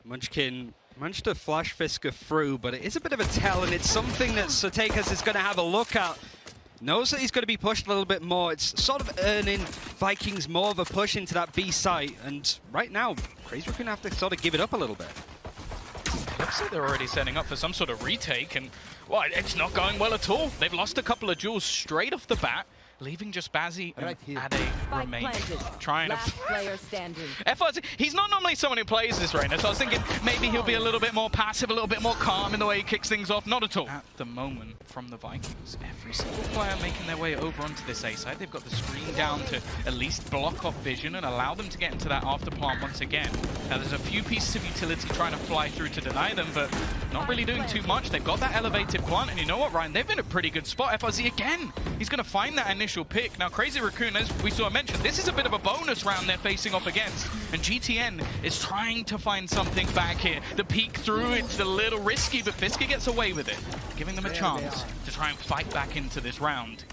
Munchkin managed to flash Fisker through, but it is a bit of a tell, and it's something that Sotekas is going to have a look at. Knows that he's going to be pushed a little bit more. It's sort of earning Vikings more of a push into that B site, and right now, Crazy Raccoon have to sort of give it up a little bit. Looks like they're already setting up for some sort of retake, and well, it's not going well at all. They've lost a couple of duels straight off the bat, leaving just Bazzi and Ade remaining. Trying Last to... player standing. FRZ, he's not normally someone who plays this right now, so I was thinking maybe he'll be a little bit more passive, a little bit more calm in the way he kicks things off. Not at all. At the moment, from the Vikings, every single player making their way over onto this A side. They've got the screen down to at least block off vision and allow them to get into that after plant once again. Now, there's a few pieces of utility trying to fly through to deny them, but not really doing too much. They've got that elevated plant, and you know what, Ryan? They've been in a pretty good spot. FRZ again, he's going to find that initial pick. Now, Crazy Raccoon, as we saw mentioned, this is a bit of a bonus round they're facing off against, and GTN is trying to find something back here. The peek through, it's a little risky, but Fisker gets away with it, giving them a chance to try and fight back into this round.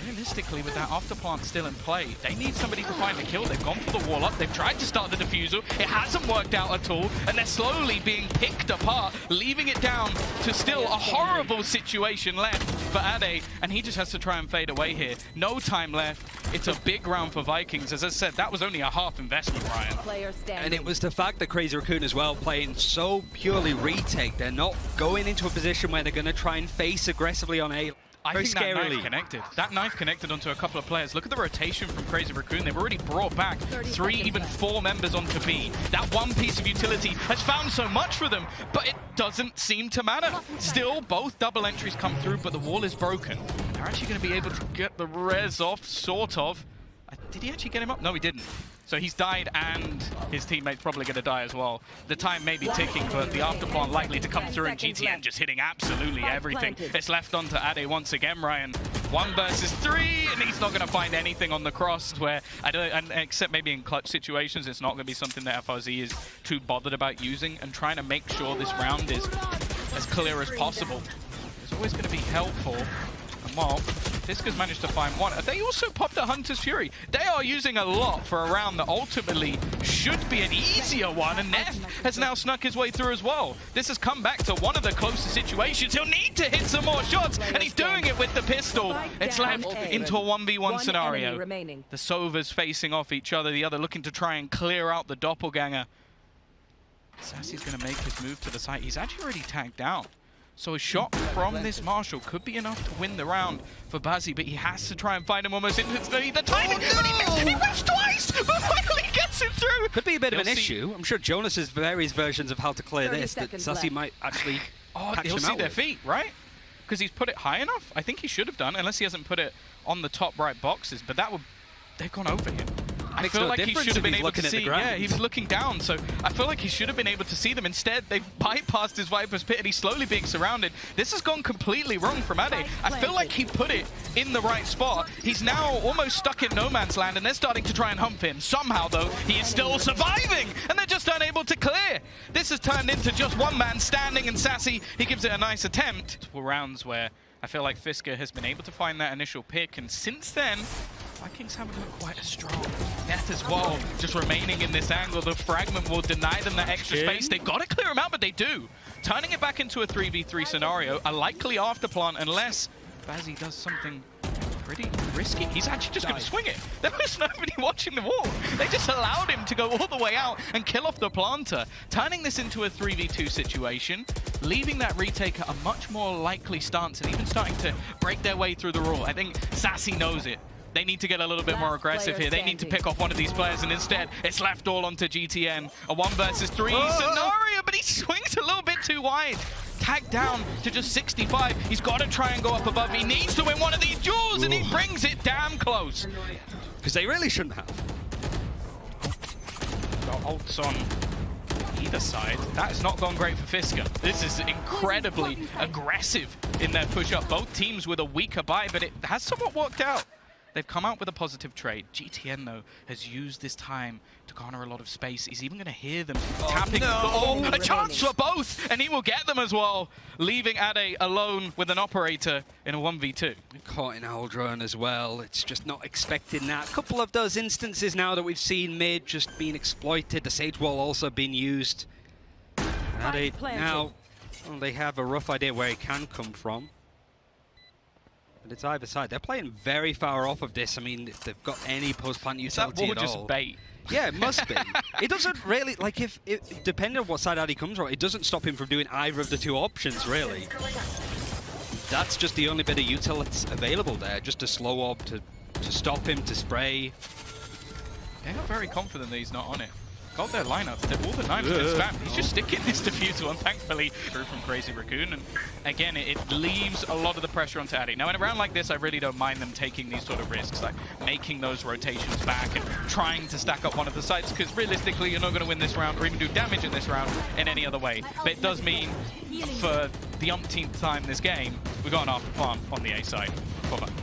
Realistically, with that after plant still in play, they need somebody to find a kill. They've gone for the wall up. They've tried to start the defusal. It hasn't worked out at all, and they're slowly being picked apart, leaving it down to still a horrible situation left for Ade, and he just has to try and fade away here. No time left. It's a big round for Vikings. As I said, that was only a half investment, Ryan. And it was the fact that Crazy Raccoon as well playing so purely retake. They're not going into a position where they're going to try and face aggressively on A. I think that knife connected. That knife connected onto a couple of players. Look at the rotation from Crazy Raccoon. They've already brought back 3, even 4 members onto B. That one piece of utility has found so much for them, but it doesn't seem to matter. Still, both double entries come through, but the wall is broken. They're actually going to be able to get the res off, sort of. Did he actually get him up? No, he didn't. So he's died, and his teammate's probably going to die as well. The time may be ticking, but the afterplant likely to come through, and GTN just hitting absolutely everything. It's left onto Ade once again, Ryan. 1 versus 3, and he's not going to find anything on the cross, where, except maybe in clutch situations, it's not going to be something that FRZ is too bothered about using, and trying to make sure this round is as clear as possible. It's always going to be helpful. And well, Fisker's managed to find one. They also popped a Hunter's Fury. They are using a lot for a round that ultimately should be an easier one, and Neff has now snuck his way through as well. This has come back to one of the closest situations. He'll need to hit some more shots, and he's doing it with the pistol. It's left into a 1v1 scenario. The Sovas facing off each other, the other looking to try and clear out the doppelganger. Sassy's going to make his move to the site. He's actually already tagged down. So a shot from this Marshall could be enough to win the round for Bazzi, but he has to try and find him almost instantly. The timing, he missed twice, but finally gets it through. Could be a bit of an issue. I'm sure Jonas has various versions of how to clear this, that Sassy might actually catch he'll him see out their with. feet, right? Because he's put it high enough. I think he should have done, unless he hasn't put it on the top right boxes, but that would, they've gone over him. I feel like he should have been able to see. Yeah, he was looking down, so I feel like he should have been able to see them. Instead, they've bypassed his Viper's Pit, and he's slowly being surrounded. This has gone completely wrong from Ade. I feel like he put it in the right spot. He's now almost stuck in no man's land, and they're starting to try and hump him. Somehow, though, he is still surviving, and they're just unable to clear. This has turned into just one man standing, and Sassy, he gives it a nice attempt. Rounds where I feel like Fisker has been able to find that initial pick, and since then, Vikings haven't looked quite as strong. Neth as well, just remaining in this angle. The fragment will deny them that extra space. They've got to clear him out, but they do. Turning it back into a 3v3 scenario, a likely afterplant, unless Bazzi does something pretty risky. He's actually just going to swing it. There was nobody watching the wall. They just allowed him to go all the way out and kill off the planter, turning this into a 3v2 situation, leaving that retake at a much more likely stance, and even starting to break their way through the rule. I think Sassy knows it. They need to get a little bit more aggressive here. They need to pick off one of these players, and instead, it's left all onto GTN. A 1 versus 3 scenario, but he swings a little bit too wide. Tagged down to just 65. He's got to try and go up above. He needs to win one of these duels, and he brings it damn close. Because they really shouldn't have. Got ults on either side. That has not gone great for Fisker. This is incredibly aggressive in their push-up. Both teams with a weaker buy, but it has somewhat worked out. They've come out with a positive trade. GTN, though, has used this time to garner a lot of space. He's even going to hear them tapping. A chance for both, and he will get them as well, leaving Ade alone with an operator in a 1v2. Caught in Owl Drone as well. It's just not expecting that. A couple of those instances now that we've seen mid just being exploited. The Sage Wall also being used. Now, well, they have a rough idea where he can come from. But it's either side. They're playing very far off of this. I mean, if they've got any post-plant utility at all. Just bait? Yeah, it must be. It doesn't really, like, if depending on what side Addy comes from, it doesn't stop him from doing either of the two options, really. That's just the only bit of util that's available there, just a slow orb to stop him, to spray. They're not very confident that he's not on it. Got their lineup, all the knives have been spammed. He's just sticking this defusal, and thankfully through from Crazy Raccoon. And again, it leaves a lot of the pressure onto Addy. Now in a round like this, I really don't mind them taking these sort of risks, like making those rotations back and trying to stack up one of the sides, because realistically, you're not going to win this round or even do damage in this round in any other way. But it does mean for the umpteenth time this game, we got an after plant on the A side for VIKINGS.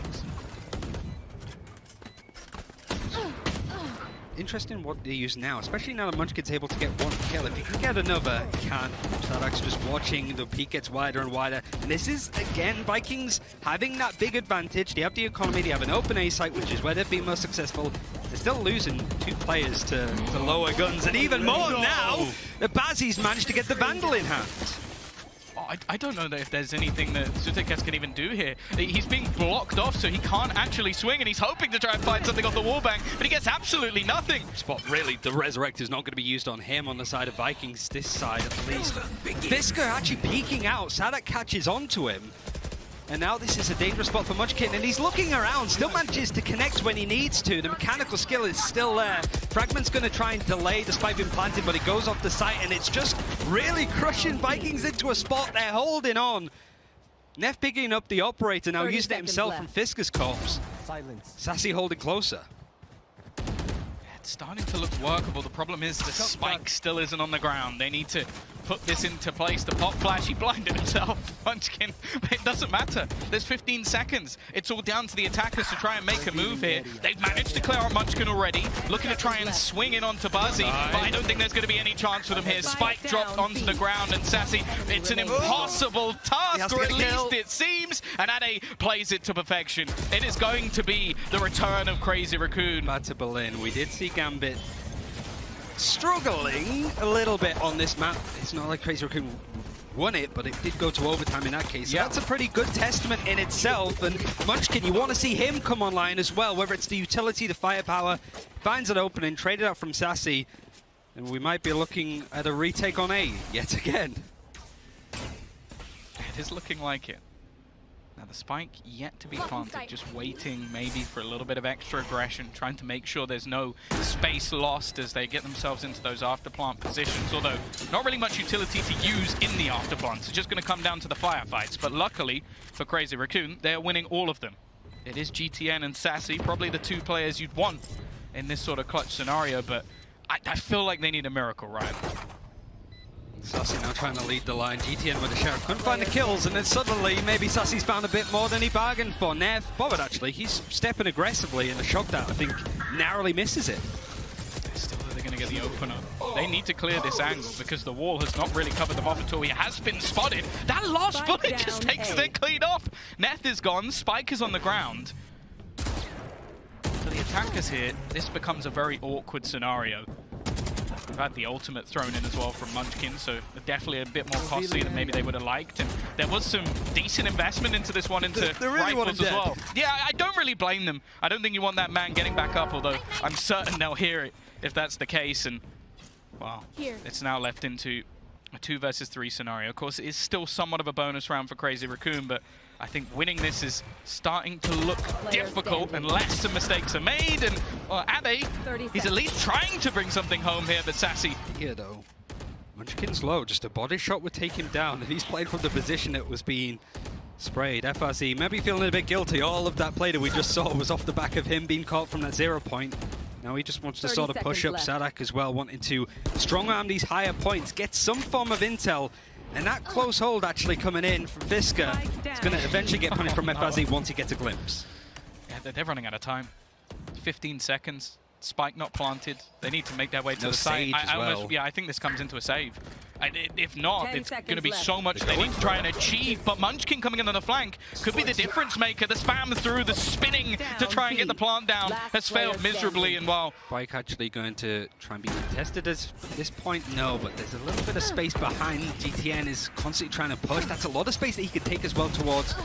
Interesting what they use now, especially now that Munchkin's able to get one kill. If he can get another, he can't. Sadak's just watching, the peak gets wider and wider. And this is, again, VIKINGS having that big advantage. They have the economy, they have an open A site, which is where they've been most successful. They're still losing 2 players to lower guns, and even more now, the Bazzi's managed to get the Vandal in hand. I don't know if there's anything that Sutekas can even do here. He's being blocked off, so he can't actually swing, and he's hoping to try and find something off the wallbang, but he gets absolutely nothing. Spot, really, the Resurrect is not going to be used on him on the side of VIKINGS, this side at least. Fisker actually peeking out, Sadak catches onto him. And now this is a dangerous spot for Munchkin, and he's looking around, still manages to connect when he needs to. The mechanical skill is still there. Fragment's going to try and delay despite being planted, but he goes off the site, and it's just really crushing VIKINGS into a spot. They're holding on. Neff picking up the operator, now using it himself from Fisker's corpse. Sassy holding closer. It's starting to look workable. The problem is the spike still isn't on the ground. They need to put this into place. The pop flash, he blinded himself, Munchkin, but it doesn't matter. There's 15 seconds. It's all down to the attackers to try and make a move here. They've managed to clear out Munchkin already, looking to try and swing in onto Bazzi, but I don't think there's going to be any chance for them here. Spike dropped onto the ground, and Sassy, it's an impossible task, or at least it seems, and Ade plays it to perfection. It is going to be the return of Crazy Raccoon. Back to Berlin. We did see Gambit struggling a little bit on this map. It's not like Crazy Raccoon won it, but it did go to overtime in that case. So that's a pretty good testament in itself. And Munchkin, you want to see him come online as well, whether it's the utility, the firepower, finds an opening, traded out from Sassy, and we might be looking at a retake on A yet again. It is looking like it. Now the spike yet to be planted, just waiting maybe for a little bit of extra aggression, trying to make sure there's no space lost as they get themselves into those afterplant positions, although not really much utility to use in the afterplants. It's just going to come down to the firefights, but luckily for Crazy Raccoon, they're winning all of them. It is GTN and Sassy, probably the 2 players you'd want in this sort of clutch scenario, but I feel like they need a miracle, right? Sassy now trying to lead the line. GTN with the Sheriff couldn't find the kills, and then suddenly maybe Sassy's found a bit more than he bargained for. Nev, Bobbert actually, he's stepping aggressively, and the shot that I think narrowly misses it. Still, they're going to get the opener. They need to clear this angle because the wall has not really covered them off at all. He has been spotted. That last bullet just takes it clean off. Neth is gone. Spike is on the ground. For the attackers here, this becomes a very awkward scenario. We've had the ultimate thrown in as well from Munchkin, so definitely a bit more costly than maybe they would have liked. And there was some decent investment into this one, into rifles as well. Yeah, I don't really blame them. I don't think you want that man getting back up, although I'm certain they'll hear it if that's the case. And, well, it's now left into a 2 versus 3 scenario. Of course, it is still somewhat of a bonus round for Crazy Raccoon, but I think winning this is starting to look difficult unless some mistakes are made. And well, Ade, he's at least trying to bring something home here, but Sassy. Here though, Munchkin's low, just a body shot would take him down, and he's played from the position that was being sprayed. FRC maybe feeling a bit guilty. All of that play that we just saw was off the back of him being caught from that 0 point. Now he just wants to sort of push up Sadak as well, wanting to strong arm these higher points, get some form of intel. And that close hold actually coming in from Fisker is going to eventually get punished from FRZ once he gets a glimpse. Yeah, they're running out of time. 15 seconds. Spike not planted. They need to make their way to the site. Yeah, I think this comes into a save. If not, it's going to be so much they need to try and achieve. But Munchkin coming in on the flank could be the difference maker. The spam through, the spinning to try and get the plant down has failed miserably. And while Bike actually going to try and be contested at this point? No, but there's a little bit of space behind. GTN is constantly trying to push. That's a lot of space that he could take as well towards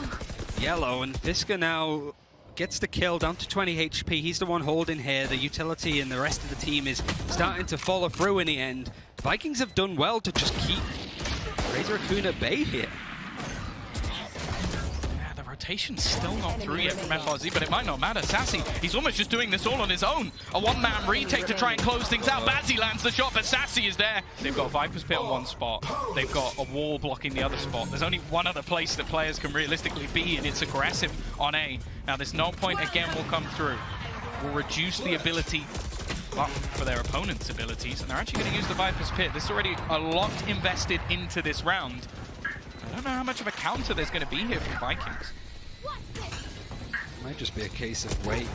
yellow. And Fisker now gets the kill down to 20 HP. He's the one holding here. The utility and the rest of the team is starting to follow through in the end. Vikings have done well to just keep RACCOON at bay here. Yeah, the rotation's still not through yet from FRZ, but it might not matter. Sassy, he's almost just doing this all on his own. A one-man retake to try and close things out. Bazzi lands the shot, but Sassy is there. They've got Viper's Pit on one spot. They've got a wall blocking the other spot. There's only one other place that players can realistically be, and it's aggressive on A. Now, there's no point again will come through. Will reduce the ability for their opponent's abilities, and they're actually going to use the Viper's Pit. There's already a lot invested into this round. I don't know how much of a counter there's going to be here from Vikings. Might just be a case of wait.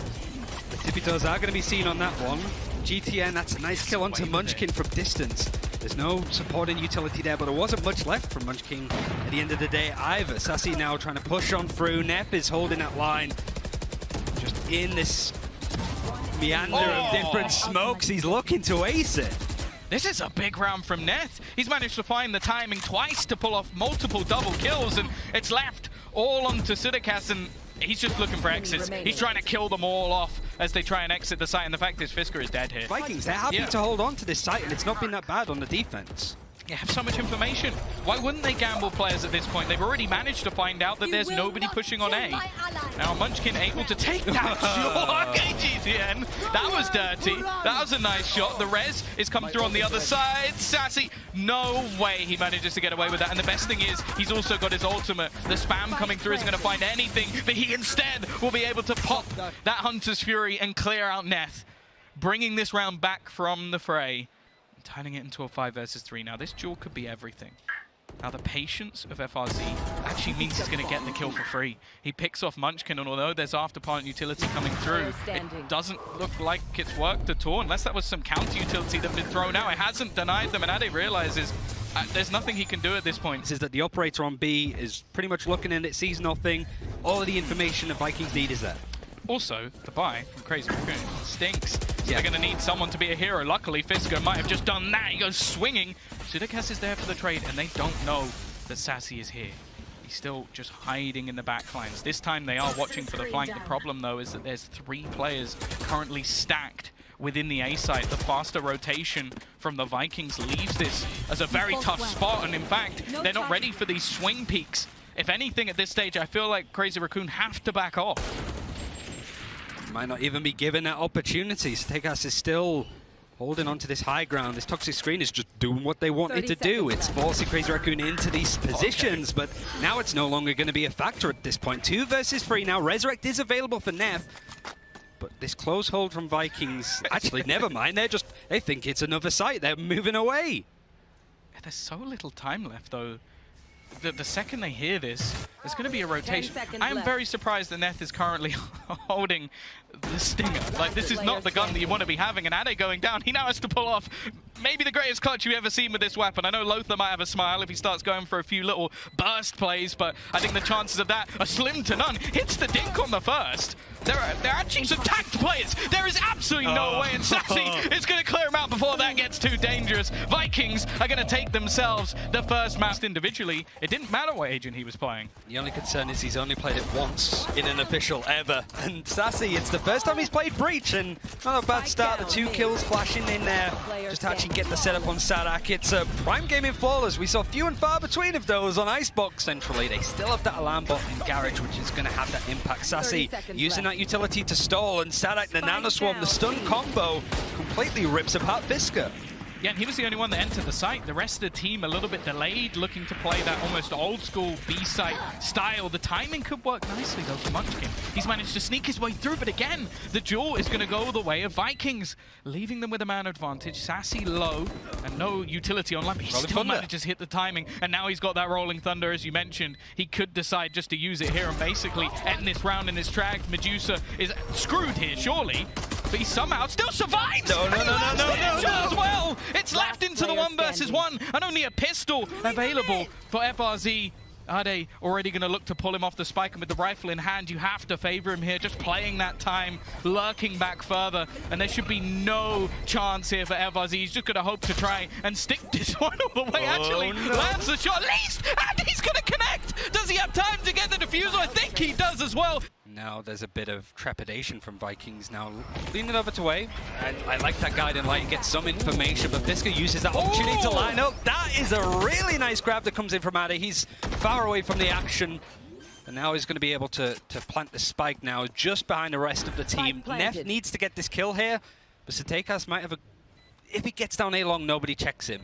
The Tippy-Toes are going to be seen on that one. GTN, that's a nice kill onto Munchkin from distance. There's no supporting utility there, but there wasn't much left from Munchkin at the end of the day either. Sassy now trying to push on through. Nep is holding that line. Just in this meander of different smokes, he's looking to ace it. This is a big round from Neth. He's managed to find the timing twice to pull off multiple double kills, and it's left all onto Sidikas, and he's just looking for exits. He's trying to kill them all off as they try and exit the site, and the fact is Fisker is dead here. Vikings, they're happy to hold on to this site, and it's not been that bad on the defense. You have so much information. Why wouldn't they gamble players at this point? They've already managed to find out that there's nobody pushing on A. Now Munchkin able to take that shot. Okay, GTN. That was dirty. That was a nice shot. The res is coming through on the other side. Sassy, no way he manages to get away with that. And the best thing is, he's also got his ultimate. The spam coming through isn't going to find anything, but he instead will be able to pop that Hunter's Fury and clear out Neth, bringing this round back from the fray. Turning it into a 5 versus 3 now. This duel could be everything. Now the patience of FRZ actually means he's going to get the kill for free. He picks off Munchkin, and although there's after-part utility coming through, it doesn't look like it's worked at all, unless that was some counter utility that had been thrown out. It hasn't denied them, and Ade realizes there's nothing he can do at this point. This is that the operator on B is pretty much looking in, it sees nothing. All of the information the Vikings need is there. Also, the buy from Crazy Raccoon stinks. So they're going to need someone to be a hero. Luckily, Fisker might have just done that. He goes swinging. Sidikas is there for the trade, and they don't know that Sassy is here. He's still just hiding in the back lines. This time they are watching for the flank. The problem, though, is that there's 3 players currently stacked within the A site. The faster rotation from the Vikings leaves this as a very tough spot, and in fact, they're not ready for these swing peaks. If anything, at this stage, I feel like Crazy Raccoon have to back off. Might not even be given that opportunity. Steakhouse is still holding on to this high ground. This toxic screen is just doing what they want it to do. It's forcing Crazy Raccoon into these positions, but now it's no longer going to be a factor at this point. 2 versus 3 now. Resurrect is available for Neff, but this close hold from Vikings, actually, never mind. They think it's another site. They're moving away. Yeah, there's so little time left, though. The second they hear this, there's going to be a rotation. I am very surprised that Neth is currently holding the Stinger. Like, this is not the gun that you want to be having. And Ade going down, he now has to pull off maybe the greatest clutch you've ever seen with this weapon. I know Lothar might have a smile if he starts going for a few little burst plays, but I think the chances of that are slim to none. Hits the dink on the first. There are actually some tacked players. There is absolutely no way, and Sassy is going to clear him out before that gets too dangerous. Vikings are going to take themselves the first match individually. It didn't matter what agent he was playing. The only concern is he's only played it once in an official ever. And Sassy, it's the first time he's played Breach, and not a bad start. The 2 kills flashing in there. Just actually get the setup on Sadak. It's a prime game in Flawless. We saw few and far between of those on Icebox centrally. They still have that alarm bot in Garage, which is going to have that impact. Sassy using that utility to stall, and Sadak, the Nano Swarm, the stun combo, completely rips apart Fisker. Yeah, and he was the only one that entered the site. The rest of the team a little bit delayed, looking to play that almost old-school B-site style. The timing could work nicely, though, for Munchkin. He's managed to sneak his way through, but again, the duel is going to go the way of Vikings, leaving them with a man advantage. Sassy low, and no utility online, but he still manages to hit the timing, and now he's got that Rolling Thunder, as you mentioned. He could decide just to use it here and basically end this round in his track. Medusa is screwed here, surely. but he somehow still survives. No. As well. It's left into the 1 versus 1, and only a pistol available for FRZ. Are they already going to look to pull him off the spike? And with the rifle in hand, you have to favor him here. Just playing that time, lurking back further. And there should be no chance here for FRZ. He's just going to hope to try and stick this one all the way. Actually, lands the shot at least, and he's going to connect. Does he have time to get the diffuser? I think he does as well. Now there's a bit of trepidation from Vikings now leaning over to A. And I like that guiding light, get some information, but Fisker uses that opportunity to line up. That is a really nice grab that comes in from Addy. He's far away from the action. And now he's going to be able to plant the spike now just behind the rest of the team. Neff needs to get this kill here, but Satekas might have a... If he gets down A long, nobody checks him.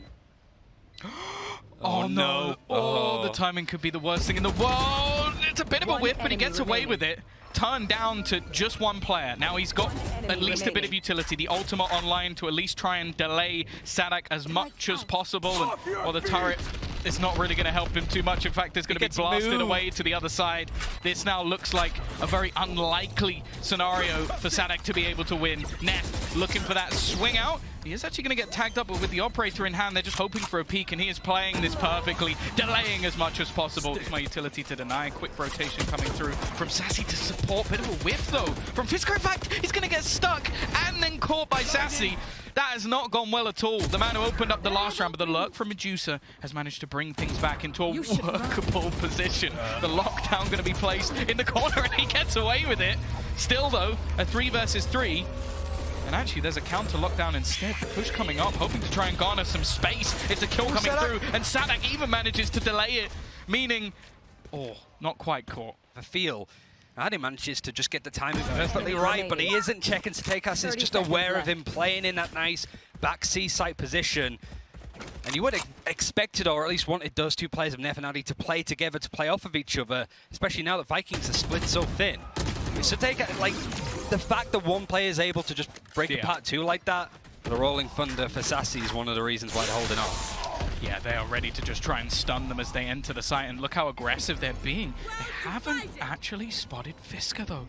Oh no. Oh, the timing could be the worst thing in the world. It's a bit of a whip, but he gets away with it. Turned down to just 1 player. Now he's got at least a bit of utility. The ultimate online to at least try and delay Sadak as much as possible. Or the turret is not really going to help him too much. In fact, it's going to be blasted away to the other side. This now looks like a very unlikely scenario for Sadak to be able to win. Neff looking for that swing out. He is actually going to get tagged up, but with the operator in hand, they're just hoping for a peek, and he is playing this perfectly, delaying as much as possible. It's my utility to deny. Quick rotation coming through from Sassy to support. Bit of a whiff, though, from Fisker. In fact, he's going to get stuck and then caught by Sassy. That has not gone well at all. The man who opened up the last round, but the lurk from Medusa has managed to bring things back into a workable position. The lockdown going to be placed in the corner, and he gets away with it. Still, though, a 3 versus 3. And actually, there's a counter lockdown instead. The push coming up, hoping to try and garner some space. It's a kill coming through, and Sadak even manages to delay it, meaning, not quite caught. I feel Addy manages to just get the timing perfectly right, but he isn't checking Satekas. Is just aware of him playing in that nice back C-site position. And you would have expected, or at least wanted, those 2 players of Neff and Addy to play together, to play off of each other, especially now that Vikings are split so thin. Satekas, like, the fact that 1 player is able to just break apart 2 like that, the rolling thunder for Sassy is one of the reasons why they're holding off. Yeah, they are ready to just try and stun them as they enter the site, and look how aggressive they're being. They haven't actually spotted Fisker, though.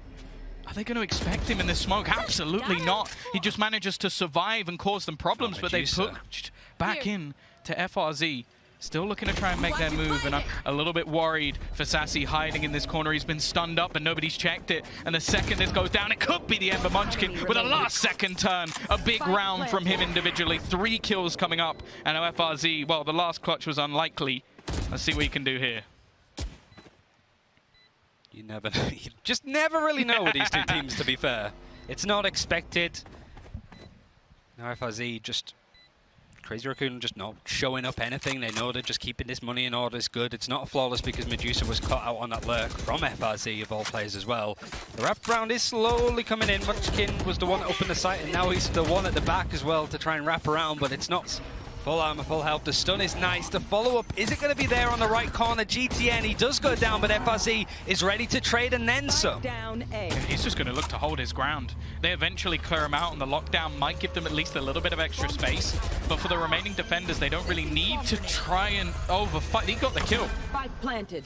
Are they going to expect him in this smoke? Absolutely not. He just manages to survive and cause them problems, but they've pushed back in to FRZ. Still looking to try and make their move, and I'm a little bit worried for Sassy hiding in this corner. He's been stunned up, and nobody's checked it. And the second this goes down, it could be the Ember Munchkin with a last-second turn. A big round from him individually. 3 kills coming up, and FRZ, well, the last clutch was unlikely. Let's see what he can do here. You just never really know with these 2 teams, to be fair. It's not expected. Now FRZ just... Crazy Raccoon just not showing up anything. They know they're just keeping this money in order. It's good. It's not flawless because Medusa was caught out on that lurk from FRZ of all players as well. The wrap round is slowly coming in. Munchkin was the one that opened the site, and now he's the one at the back as well to try and wrap around, but it's not full armor, full health. The stun is nice. The follow-up, is it going to be there on the right corner? GTN, he does go down, but FRZ is ready to trade and then some. He's just going to look to hold his ground. They eventually clear him out, and the lockdown might give them at least a little bit of extra space. But for the remaining defenders, they don't really need to try and overfight. He got the kill. Spike planted.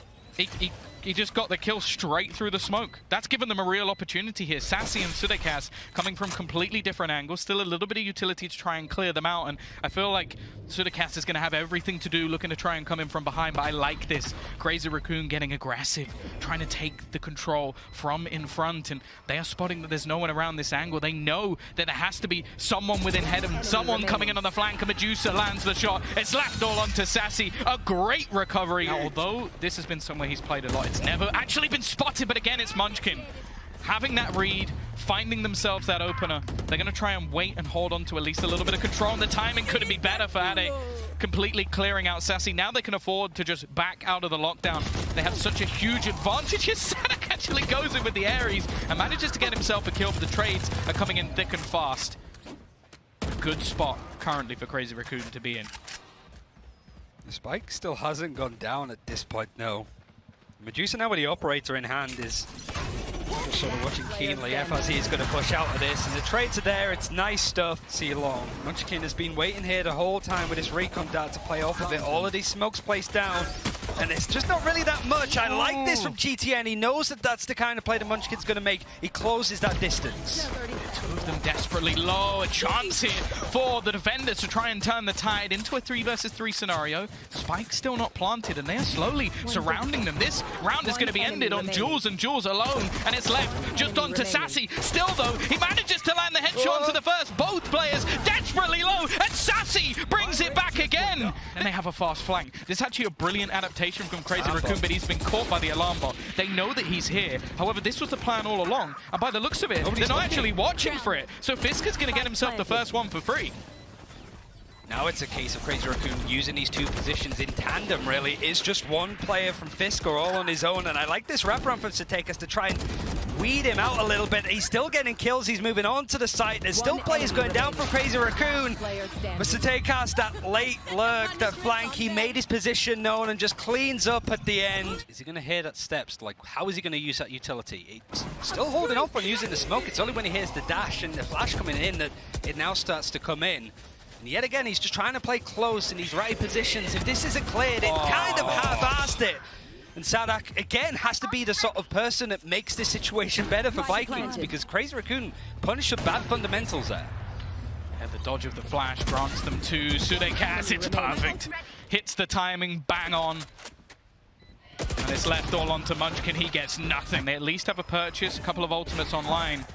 He just got the kill straight through the smoke. That's given them a real opportunity here. Sassy and Satekas coming from completely different angles. Still a little bit of utility to try and clear them out. And I feel like Satekas is going to have everything to do, looking to try and come in from behind. But I like this. Crazy Raccoon getting aggressive, trying to take the control from in front. And they are spotting that there's no one around this angle. They know that there has to be someone within head of them, someone coming in on the flank. And Medusa lands the shot. It's left all onto Sassy. A great recovery. Now, although this has been somewhere he's played a lot, it's never actually been spotted, but again, it's Munchkin. Having that read, finding themselves that opener. They're going to try and wait and hold on to at least a little bit of control, and the timing couldn't be better for Ade. Completely clearing out Sassy. Now they can afford to just back out of the lockdown. They have such a huge advantage. Sadak actually goes in with the Ares and manages to get himself a kill, but the trades are coming in thick and fast. Good spot currently for Crazy Raccoon to be in. The spike still hasn't gone down at this point, no. Medusa now with the operator in hand is just sort of watching keenly. FRZ is going to push out of this, and the trades are there. It's nice stuff. See you long. Munchkin has been waiting here the whole time with his recon dart to play off of it. All of these smokes placed down, and it's just not really that much. I like this from GTN. He knows that that's the kind of play that Munchkin's going to make. He closes that distance. Two of them desperately low. A chance here for the defenders to try and turn the tide into a 3 versus 3 scenario. Spike's still not planted, and they are slowly surrounding them. This round is going to be ended on Jules, and Jules alone, and it's left just onto Sassy. Still, though, he manages to land the headshot onto the first. Both players desperately low, and Sassy brings it back again. And they have a fast flank. This is actually a brilliant adaptation from Crazy Raccoon, but he's been caught by the alarm bot. They know that he's here. However, this was the plan all along, and by the looks of it, they're not actually watching for it. So Fisker's going to get himself the first one for free. Now it's a case of Crazy Raccoon using these two positions in tandem, really. It's just one player from Fisker all on his own, and I like this wraparound from Satekas to try and weed him out a little bit. He's still getting kills, he's moving on to the site. There's still players going down from Crazy Raccoon. But Satekas, that late lurk, that flank, he made his position known and just cleans up at the end. Is he going to hear that steps? Like, how is he going to use that utility? He's still holding off on using the smoke. It's only when he hears the dash and the flash coming in that it now starts to come in. And yet again, he's just trying to play close in these right positions. If this isn't cleared, it kind of half-assed it. And Sadak, again, has to be the sort of person that makes this situation better for Vikings, because Crazy Raccoon punished some bad fundamentals there. And the dodge of the flash grants them to Sudekas. It's perfect. Hits the timing, bang on. And it's left all onto Munchkin. He gets nothing. They at least have a purchase, a couple of ultimates online.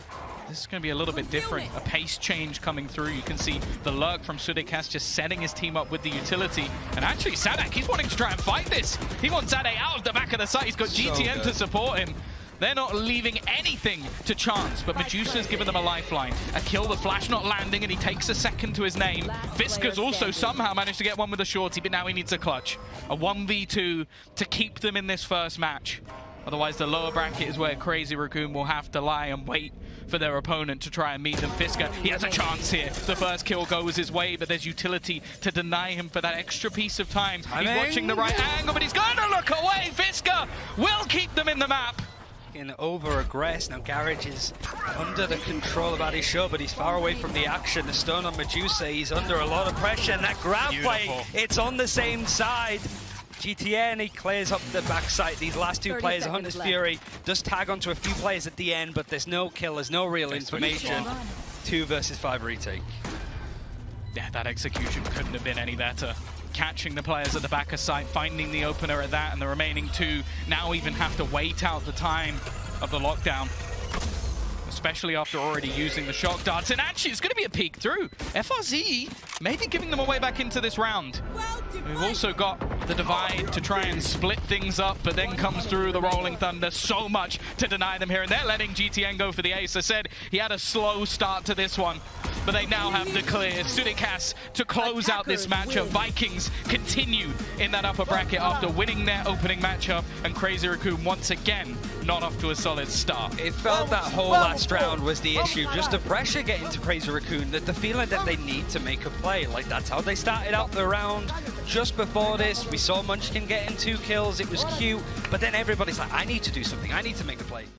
This is going to be a little bit different. A pace change coming through. You can see the lurk from Sudekas just setting his team up with the utility. And actually, Sadak, he's wanting to try and fight this. He wants Sadak out of the back of the site. He's got GTN to support him. They're not leaving anything to chance, but Medusa's given them a lifeline. A kill, the flash not landing, and he takes a second to his name. Fisker's also somehow managed to get one with a shorty, but now he needs a clutch. A 1v2 to keep them in this first match. Otherwise, the lower bracket is where Crazy Raccoon will have to lie and wait for their opponent to try and meet them. Fisker, he has a chance here. The first kill goes his way, but there's utility to deny him for that extra piece of time. He's watching the right angle, but he's going to look away. Fisker will keep them in the map. In over-aggress. Now Garage is under the control of Adisho, but he's far away from the action. The stun on Medusa, he's under a lot of pressure, and that grab play, it's on the same side. GTN, he clears up the backside. These last two players, Hunter's Fury, does tag onto a few players at the end, but there's no kill, there's no real information. 2 versus 5 retake. Yeah, that execution couldn't have been any better. Catching the players at the back of site, finding the opener at that, and the remaining 2 now even have to wait out the time of the lockdown. Especially after already using the shock darts. And actually, it's going to be a peek through. FRZ maybe giving them a way back into this round. We've also got the divide to try and split things up, but then comes through the Rolling Thunder. So much to deny them here, and they're letting GTN go for the ace. I said he had a slow start to this one, but they now have the clear. Sudekas to close out this matchup. Vikings continue in that upper bracket after winning their opening matchup, and Crazy Raccoon once again not off to a solid start. It felt that whole last round was the issue, just the pressure getting to Crazy Raccoon, that the feeling that they need to make a play. Like, that's how they started out the round. Just before this, we saw Munchkin getting 2 kills, it was cute, but then everybody's like, I need to do something, I need to make a play.